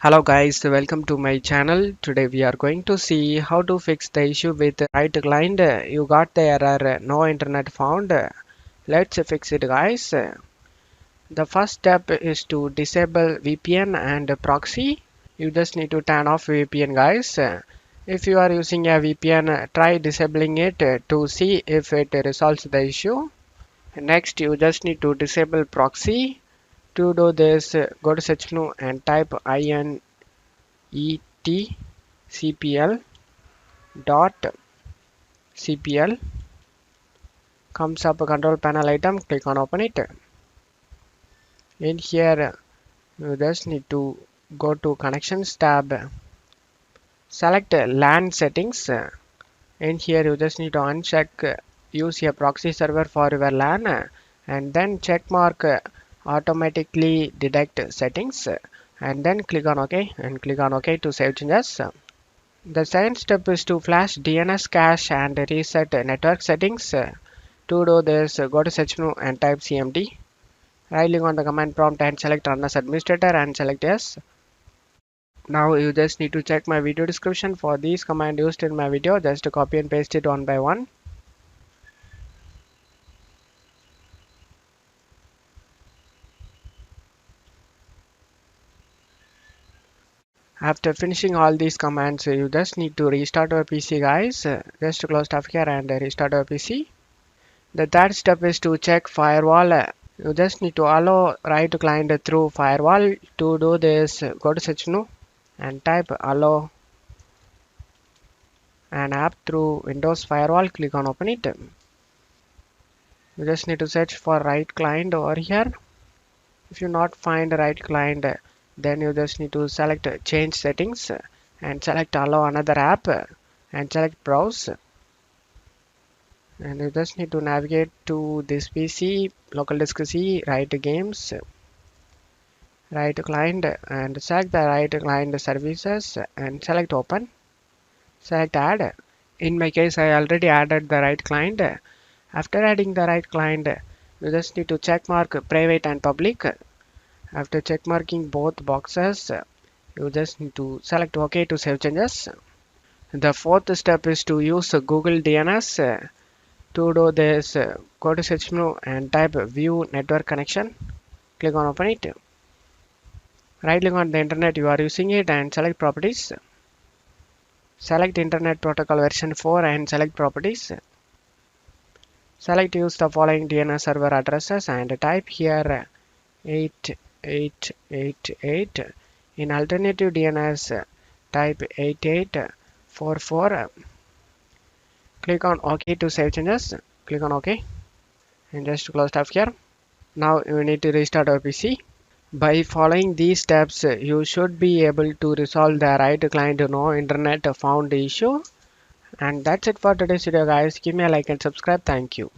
Hello guys, welcome to my channel. Today we are going to see how to fix the issue with the Riot client. You got the error no internet found. Let's fix it guys. The first step is to disable VPN and proxy. You just need to turn off VPN guys. If you are using a VPN, try disabling it to see if it resolves the issue. Next you just need to disable proxy. To do this, go to search menu and type etcpl dot cpl. Comes up a control panel item, click on open it. In here you just need to go to connections tab, select LAN settings. In here you just need to uncheck use a proxy server for your LAN and then check mark automatically detect settings and then click on OK and click on OK to save changes. The second step is to flash DNS cache and reset network settings. To do this, go to search menu and type cmd. Right click on the command prompt and select run as administrator and select yes. Now you just need to check my video description for these commands used in my video. Just copy and paste it one by one. After finishing all these commands, you just need to restart your PC guys. Just close stuff here and restart your PC. The third step is to check firewall. You just need to allow Riot client through firewall. To do this, go to search menu and type allow an app through Windows firewall. Click on open it. You just need to search for Riot client over here. If you not find Riot client, then you just need to select change settings and select allow another app and select browse. And you just need to navigate to this PC, local disk C, Riot games, Riot client, and select the Riot client services and select open. Select add. In my case, I already added the Riot client. After adding the Riot client, you just need to check mark private and public. After check marking both boxes, you just need to select OK to save changes. The fourth step is to use Google DNS. To do this, go to search menu and type view network connection. Click on open it. Right click on the internet you are using it and select properties. Select internet protocol version 4 and select properties. Select use the following DNS server addresses and type here 8888. In alternative DNS, type 8844. Click on OK to save changes. Click on OK and just close tab here. Now you need to restart your PC. By following these steps, you should be able to resolve the Riot client no internet found issue. And that's it for today's video guys. Give me a like and subscribe. Thank you.